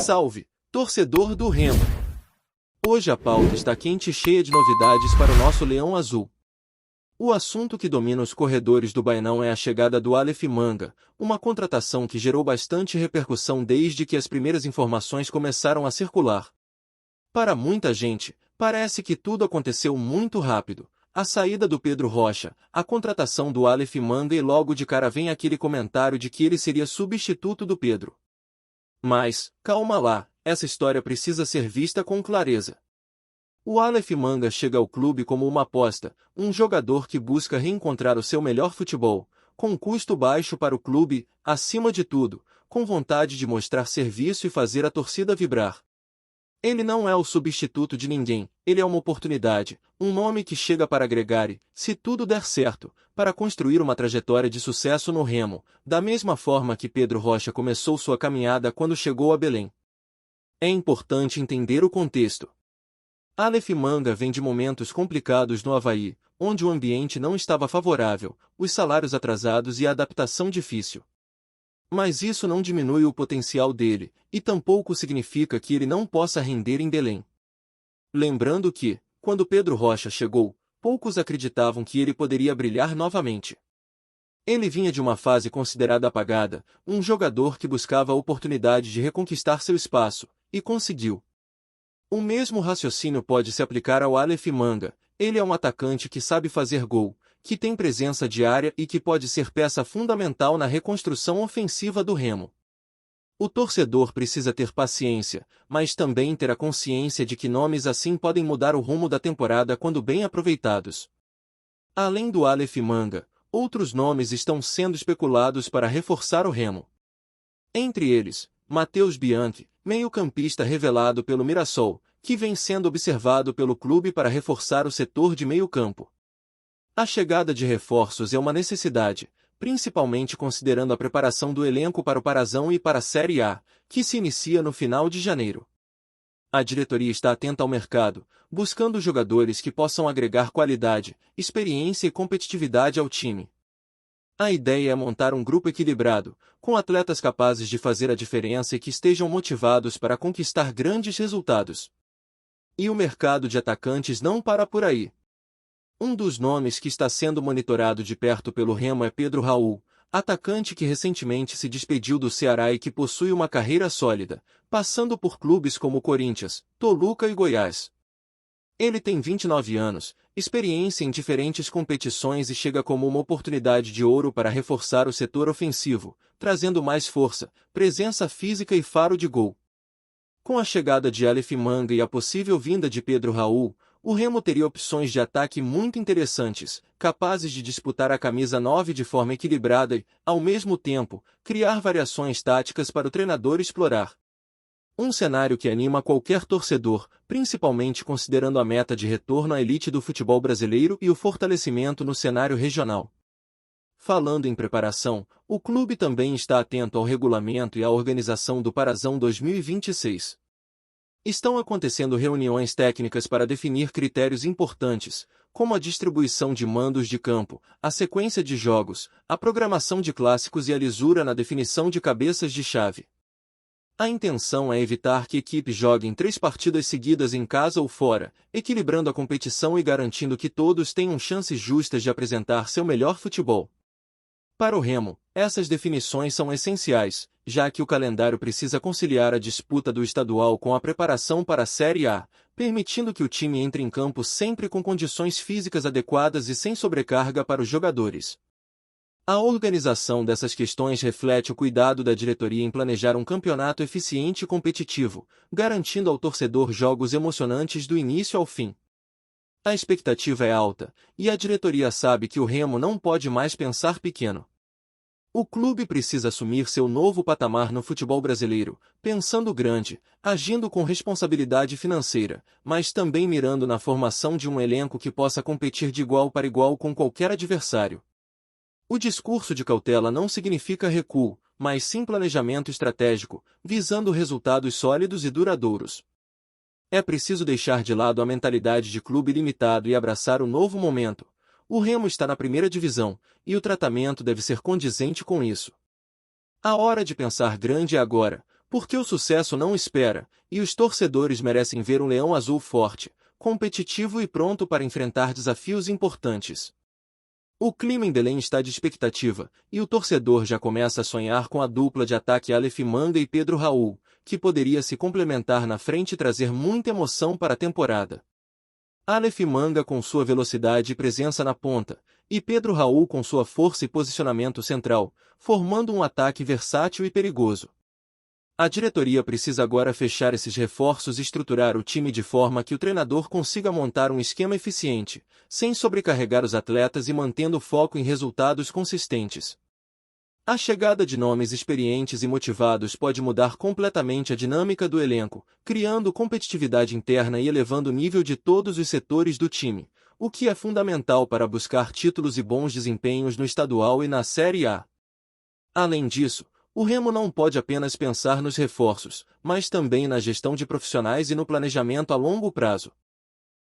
Salve, torcedor do Remo! Hoje a pauta está quente e cheia de novidades para o nosso Leão Azul. O assunto que domina os corredores do Bainão é a chegada do Aleph Manga, uma contratação que gerou bastante repercussão desde que as primeiras informações começaram a circular. Para muita gente, parece que tudo aconteceu muito rápido. A saída do Pedro Rocha, a contratação do Aleph Manga e logo de cara vem aquele comentário de que ele seria substituto do Pedro. Mas, calma lá, essa história precisa ser vista com clareza. O Aleph Manga chega ao clube como uma aposta, um jogador que busca reencontrar o seu melhor futebol, com custo baixo para o clube, acima de tudo, com vontade de mostrar serviço e fazer a torcida vibrar. Ele não é o substituto de ninguém, ele é uma oportunidade, um nome que chega para agregar e, se tudo der certo, para construir uma trajetória de sucesso no Remo, da mesma forma que Pedro Rocha começou sua caminhada quando chegou a Belém. É importante entender o contexto. Aleph Manga vem de momentos complicados no Avaí, onde o ambiente não estava favorável, os salários atrasados e a adaptação difícil. Mas isso não diminui o potencial dele, e tampouco significa que ele não possa render em Belém. Lembrando que, quando Pedro Rocha chegou, poucos acreditavam que ele poderia brilhar novamente. Ele vinha de uma fase considerada apagada, um jogador que buscava a oportunidade de reconquistar seu espaço, e conseguiu. O mesmo raciocínio pode se aplicar ao Aleph Manga. Ele é um atacante que sabe fazer gol, que tem presença diária e que pode ser peça fundamental na reconstrução ofensiva do Remo. O torcedor precisa ter paciência, mas também ter a consciência de que nomes assim podem mudar o rumo da temporada quando bem aproveitados. Além do Aleph Manga, outros nomes estão sendo especulados para reforçar o Remo. Entre eles, Matheus Bianchi, meio-campista revelado pelo Mirassol, que vem sendo observado pelo clube para reforçar o setor de meio-campo. A chegada de reforços é uma necessidade, principalmente considerando a preparação do elenco para o Parazão e para a Série A, que se inicia no final de janeiro. A diretoria está atenta ao mercado, buscando jogadores que possam agregar qualidade, experiência e competitividade ao time. A ideia é montar um grupo equilibrado, com atletas capazes de fazer a diferença e que estejam motivados para conquistar grandes resultados. E o mercado de atacantes não para por aí. Um dos nomes que está sendo monitorado de perto pelo Remo é Pedro Raul, atacante que recentemente se despediu do Ceará e que possui uma carreira sólida, passando por clubes como Corinthians, Toluca e Goiás. Ele tem 29 anos, experiência em diferentes competições e chega como uma oportunidade de ouro para reforçar o setor ofensivo, trazendo mais força, presença física e faro de gol. Com a chegada de Aleph Manga e a possível vinda de Pedro Raul, o Remo teria opções de ataque muito interessantes, capazes de disputar a camisa 9 de forma equilibrada e, ao mesmo tempo, criar variações táticas para o treinador explorar. Um cenário que anima qualquer torcedor, principalmente considerando a meta de retorno à elite do futebol brasileiro e o fortalecimento no cenário regional. Falando em preparação, o clube também está atento ao regulamento e à organização do Parazão 2026. Estão acontecendo reuniões técnicas para definir critérios importantes, como a distribuição de mandos de campo, a sequência de jogos, a programação de clássicos e a lisura na definição de cabeças de chave. A intenção é evitar que equipes joguem 3 partidas seguidas em casa ou fora, equilibrando a competição e garantindo que todos tenham chances justas de apresentar seu melhor futebol. Para o Remo, essas definições são essenciais, já que o calendário precisa conciliar a disputa do estadual com a preparação para a Série A, permitindo que o time entre em campo sempre com condições físicas adequadas e sem sobrecarga para os jogadores. A organização dessas questões reflete o cuidado da diretoria em planejar um campeonato eficiente e competitivo, garantindo ao torcedor jogos emocionantes do início ao fim. A expectativa é alta, e a diretoria sabe que o Remo não pode mais pensar pequeno. O clube precisa assumir seu novo patamar no futebol brasileiro, pensando grande, agindo com responsabilidade financeira, mas também mirando na formação de um elenco que possa competir de igual para igual com qualquer adversário. O discurso de cautela não significa recuo, mas sim planejamento estratégico, visando resultados sólidos e duradouros. É preciso deixar de lado a mentalidade de clube limitado e abraçar o novo momento. O Remo está na primeira divisão, e o tratamento deve ser condizente com isso. A hora de pensar grande é agora, Porque o sucesso não espera, e os torcedores merecem ver um Leão Azul forte, competitivo e pronto para enfrentar desafios importantes. O clima em Belém está de expectativa, e o torcedor já começa a sonhar com a dupla de ataque Aleph Manga e Pedro Raul, que poderia se complementar na frente e trazer muita emoção para a temporada. Aleph Manga com sua velocidade e presença na ponta, e Pedro Raul com sua força e posicionamento central, formando um ataque versátil e perigoso. A diretoria precisa agora fechar esses reforços e estruturar o time de forma que o treinador consiga montar um esquema eficiente, sem sobrecarregar os atletas e mantendo foco em resultados consistentes. A chegada de nomes experientes e motivados pode mudar completamente a dinâmica do elenco, criando competitividade interna e elevando o nível de todos os setores do time, o que é fundamental para buscar títulos e bons desempenhos no estadual e na Série A. Além disso, o Remo não pode apenas pensar nos reforços, mas também na gestão de profissionais e no planejamento a longo prazo.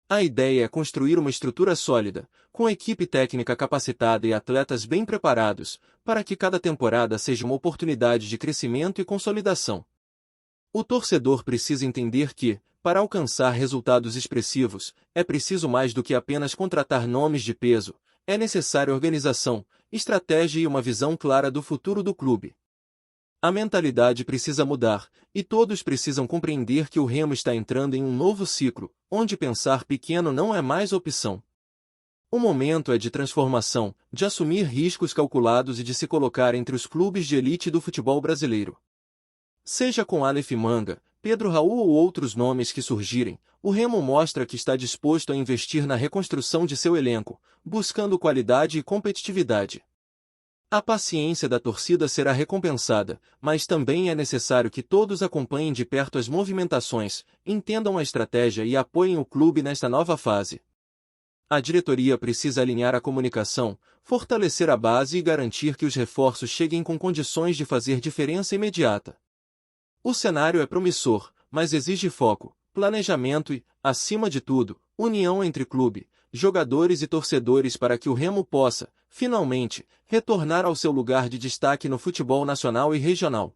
A ideia é construir uma estrutura sólida, com equipe técnica capacitada e atletas bem preparados, para que cada temporada seja uma oportunidade de crescimento e consolidação. O torcedor precisa entender que, para alcançar resultados expressivos, é preciso mais do que apenas contratar nomes de peso, é necessária organização, estratégia e uma visão clara do futuro do clube. A mentalidade precisa mudar, e todos precisam compreender que o Remo está entrando em um novo ciclo, onde pensar pequeno não é mais opção. O momento é de transformação, de assumir riscos calculados e de se colocar entre os clubes de elite do futebol brasileiro. Seja com Aleph Manga, Pedro Raul ou outros nomes que surgirem, o Remo mostra que está disposto a investir na reconstrução de seu elenco, buscando qualidade e competitividade. A paciência da torcida será recompensada, mas também é necessário que todos acompanhem de perto as movimentações, entendam a estratégia e apoiem o clube nesta nova fase. A diretoria precisa alinhar a comunicação, fortalecer a base e garantir que os reforços cheguem com condições de fazer diferença imediata. O cenário é promissor, mas exige foco, planejamento e, acima de tudo, união entre clube, jogadores e torcedores para que o Remo possa, finalmente, retornar ao seu lugar de destaque no futebol nacional e regional.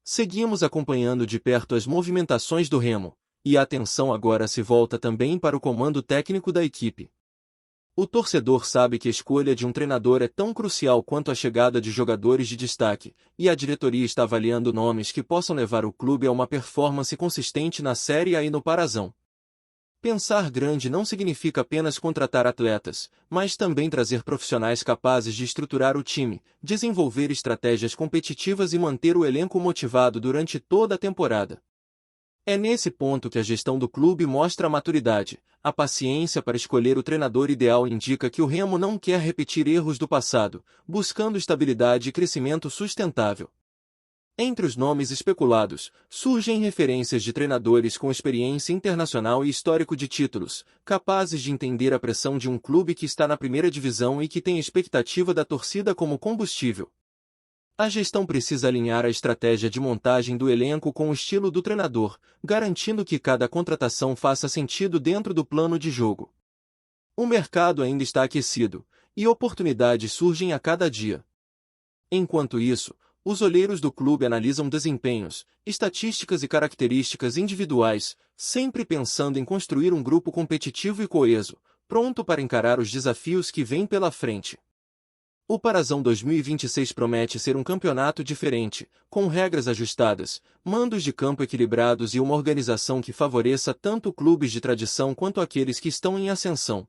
Seguimos acompanhando de perto as movimentações do Remo, e a atenção agora se volta também para o comando técnico da equipe. O torcedor sabe que a escolha de um treinador é tão crucial quanto a chegada de jogadores de destaque, e a diretoria está avaliando nomes que possam levar o clube a uma performance consistente na Série A e no Parazão. Pensar grande não significa apenas contratar atletas, mas também trazer profissionais capazes de estruturar o time, desenvolver estratégias competitivas e manter o elenco motivado durante toda a temporada. É nesse ponto que a gestão do clube mostra a maturidade. A paciência para escolher o treinador ideal indica que o Remo não quer repetir erros do passado, buscando estabilidade e crescimento sustentável. Entre os nomes especulados, surgem referências de treinadores com experiência internacional e histórico de títulos, capazes de entender a pressão de um clube que está na primeira divisão e que tem a expectativa da torcida como combustível. A gestão precisa alinhar a estratégia de montagem do elenco com o estilo do treinador, garantindo que cada contratação faça sentido dentro do plano de jogo. O mercado ainda está aquecido, e oportunidades surgem a cada dia. Enquanto isso, os olheiros do clube analisam desempenhos, estatísticas e características individuais, sempre pensando em construir um grupo competitivo e coeso, pronto para encarar os desafios que vêm pela frente. O Parazão 2026 promete ser um campeonato diferente, com regras ajustadas, mandos de campo equilibrados e uma organização que favoreça tanto clubes de tradição quanto aqueles que estão em ascensão.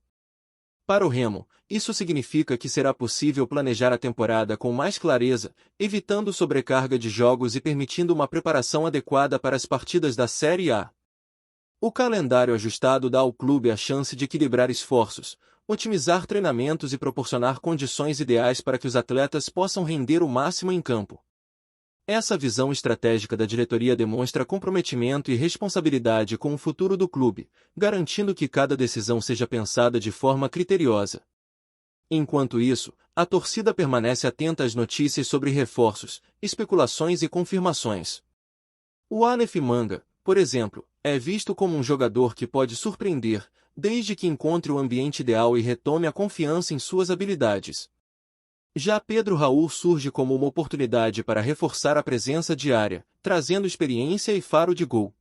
Para o Remo, isso significa que será possível planejar a temporada com mais clareza, evitando sobrecarga de jogos e permitindo uma preparação adequada para as partidas da Série A. O calendário ajustado dá ao clube a chance de equilibrar esforços, otimizar treinamentos e proporcionar condições ideais para que os atletas possam render o máximo em campo. Essa visão estratégica da diretoria demonstra comprometimento e responsabilidade com o futuro do clube, garantindo que cada decisão seja pensada de forma criteriosa. Enquanto isso, a torcida permanece atenta às notícias sobre reforços, especulações e confirmações. O Aleph Manga, por exemplo, é visto como um jogador que pode surpreender, desde que encontre o ambiente ideal e retome a confiança em suas habilidades. Já Pedro Raul surge como uma oportunidade para reforçar a presença diária, trazendo experiência e faro de gol.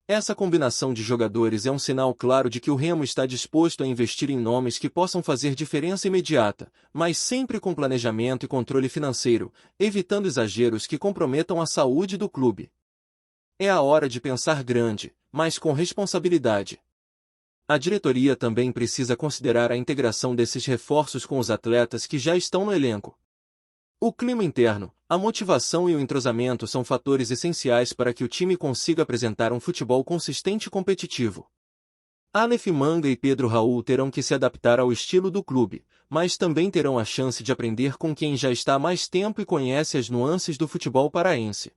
Essa combinação de jogadores é um sinal claro de que o Remo está disposto a investir em nomes que possam fazer diferença imediata, mas sempre com planejamento e controle financeiro, evitando exageros que comprometam a saúde do clube. É a hora de pensar grande, mas com responsabilidade. A diretoria também precisa considerar a integração desses reforços com os atletas que já estão no elenco. O clima interno, a motivação e o entrosamento são fatores essenciais para que o time consiga apresentar um futebol consistente e competitivo. Aleph Manga e Pedro Raul terão que se adaptar ao estilo do clube, mas também terão a chance de aprender com quem já está há mais tempo e conhece as nuances do futebol paraense.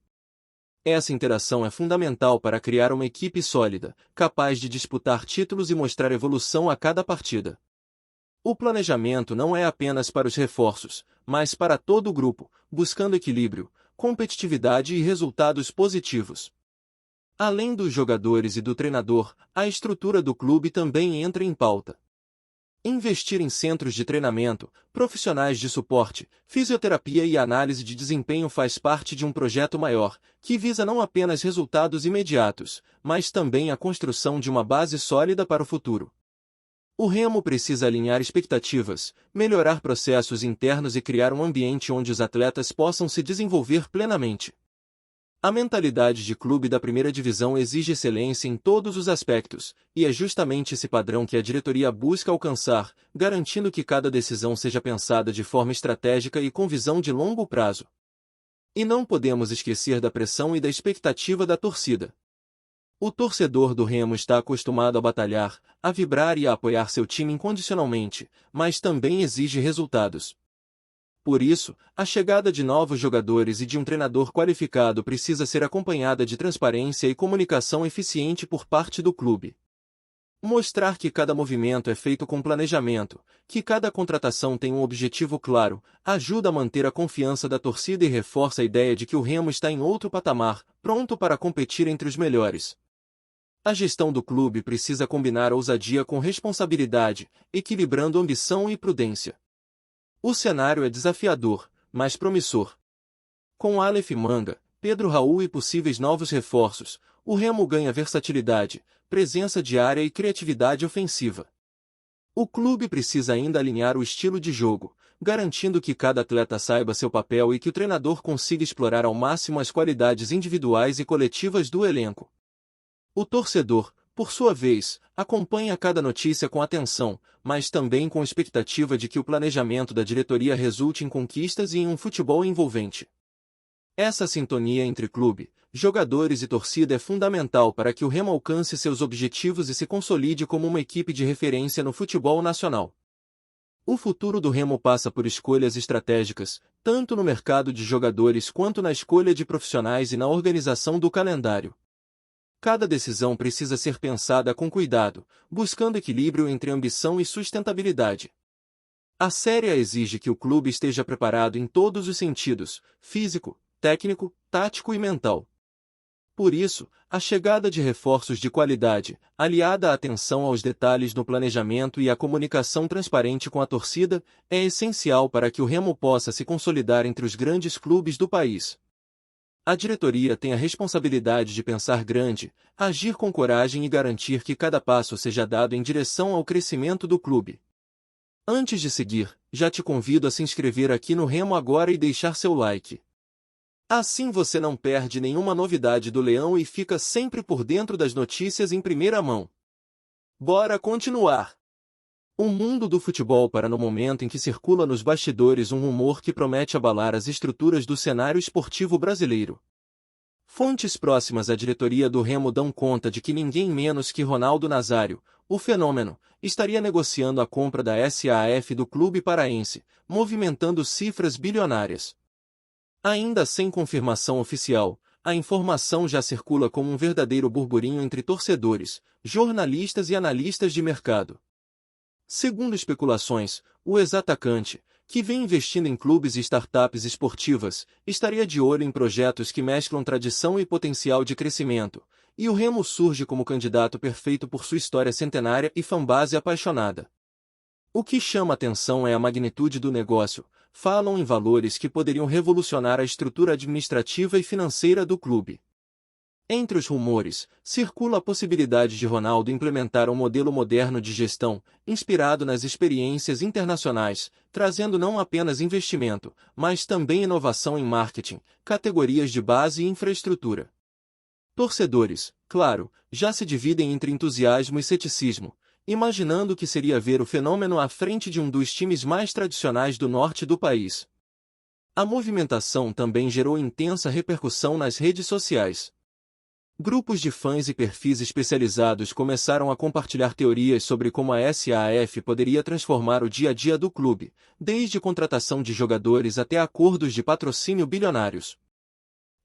Essa interação é fundamental para criar uma equipe sólida, capaz de disputar títulos e mostrar evolução a cada partida. O planejamento não é apenas para os reforços, mas para todo o grupo, buscando equilíbrio, competitividade e resultados positivos. Além dos jogadores e do treinador, a estrutura do clube também entra em pauta. Investir em centros de treinamento, profissionais de suporte, fisioterapia e análise de desempenho faz parte de um projeto maior, que visa não apenas resultados imediatos, mas também a construção de uma base sólida para o futuro. O Remo precisa alinhar expectativas, melhorar processos internos e criar um ambiente onde os atletas possam se desenvolver plenamente. A mentalidade de clube da primeira divisão exige excelência em todos os aspectos, e é justamente esse padrão que a diretoria busca alcançar, garantindo que cada decisão seja pensada de forma estratégica e com visão de longo prazo. E não podemos esquecer da pressão e da expectativa da torcida. O torcedor do Remo está acostumado a batalhar, a vibrar e a apoiar seu time incondicionalmente, mas também exige resultados. Por isso, a chegada de novos jogadores e de um treinador qualificado precisa ser acompanhada de transparência e comunicação eficiente por parte do clube. Mostrar que cada movimento é feito com planejamento, que cada contratação tem um objetivo claro, ajuda a manter a confiança da torcida e reforça a ideia de que o Remo está em outro patamar, pronto para competir entre os melhores. A gestão do clube precisa combinar ousadia com responsabilidade, equilibrando ambição e prudência. O cenário é desafiador, mas promissor. Com Aleph Manga, Pedro Raul e possíveis novos reforços, o Remo ganha versatilidade, presença diária e criatividade ofensiva. O clube precisa ainda alinhar o estilo de jogo, garantindo que cada atleta saiba seu papel e que o treinador consiga explorar ao máximo as qualidades individuais e coletivas do elenco. O torcedor, por sua vez, acompanha cada notícia com atenção, mas também com expectativa de que o planejamento da diretoria resulte em conquistas e em um futebol envolvente. Essa sintonia entre clube, jogadores e torcida é fundamental para que o Remo alcance seus objetivos e se consolide como uma equipe de referência no futebol nacional. O futuro do Remo passa por escolhas estratégicas, tanto no mercado de jogadores quanto na escolha de profissionais e na organização do calendário. Cada decisão precisa ser pensada com cuidado, buscando equilíbrio entre ambição e sustentabilidade. A Série A exige que o clube esteja preparado em todos os sentidos, físico, técnico, tático e mental. Por isso, a chegada de reforços de qualidade, aliada à atenção aos detalhes no planejamento e à comunicação transparente com a torcida, é essencial para que o Remo possa se consolidar entre os grandes clubes do país. A diretoria tem a responsabilidade de pensar grande, agir com coragem e garantir que cada passo seja dado em direção ao crescimento do clube. Antes de seguir, já te convido a se inscrever aqui no Remo agora e deixar seu like. Assim você não perde nenhuma novidade do Leão e fica sempre por dentro das notícias em primeira mão. Bora continuar! O mundo do futebol para no momento em que circula nos bastidores um rumor que promete abalar as estruturas do cenário esportivo brasileiro. Fontes próximas à diretoria do Remo dão conta de que ninguém menos que Ronaldo Nazário, o fenômeno, estaria negociando a compra da SAF do clube paraense, movimentando cifras bilionárias. Ainda sem confirmação oficial, a informação já circula como um verdadeiro burburinho entre torcedores, jornalistas e analistas de mercado. Segundo especulações, o ex-atacante, que vem investindo em clubes e startups esportivas, estaria de olho em projetos que mesclam tradição e potencial de crescimento, e o Remo surge como candidato perfeito por sua história centenária e fanbase apaixonada. O que chama atenção é a magnitude do negócio. Falam em valores que poderiam revolucionar a estrutura administrativa e financeira do clube. Entre os rumores, circula a possibilidade de Ronaldo implementar um modelo moderno de gestão, inspirado nas experiências internacionais, trazendo não apenas investimento, mas também inovação em marketing, categorias de base e infraestrutura. Torcedores, claro, já se dividem entre entusiasmo e ceticismo, imaginando o que seria ver o fenômeno à frente de um dos times mais tradicionais do norte do país. A movimentação também gerou intensa repercussão nas redes sociais. Grupos de fãs e perfis especializados começaram a compartilhar teorias sobre como a SAF poderia transformar o dia a dia do clube, desde contratação de jogadores até acordos de patrocínio bilionários.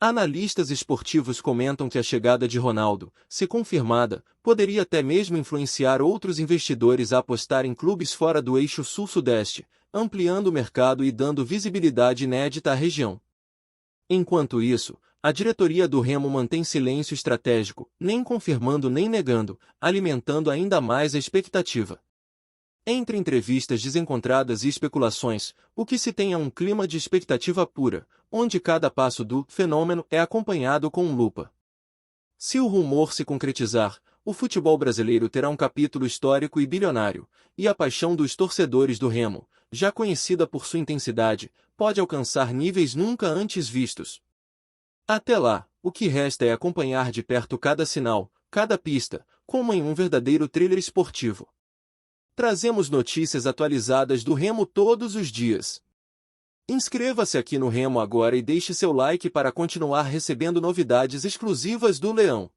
Analistas esportivos comentam que a chegada de Ronaldo, se confirmada, poderia até mesmo influenciar outros investidores a apostar em clubes fora do eixo sul-sudeste, ampliando o mercado e dando visibilidade inédita à região. Enquanto isso, a diretoria do Remo mantém silêncio estratégico, nem confirmando nem negando, alimentando ainda mais a expectativa. Entre entrevistas desencontradas e especulações, o que se tem é um clima de expectativa pura, onde cada passo do fenômeno é acompanhado com lupa. Se o rumor se concretizar, o futebol brasileiro terá um capítulo histórico e bilionário, e a paixão dos torcedores do Remo, já conhecida por sua intensidade, pode alcançar níveis nunca antes vistos. Até lá, o que resta é acompanhar de perto cada sinal, cada pista, como em um verdadeiro thriller esportivo. Trazemos notícias atualizadas do Remo todos os dias. Inscreva-se aqui no Remo agora e deixe seu like para continuar recebendo novidades exclusivas do Leão.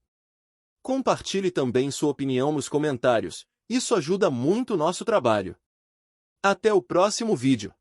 Compartilhe também sua opinião nos comentários, isso ajuda muito o nosso trabalho. Até o próximo vídeo.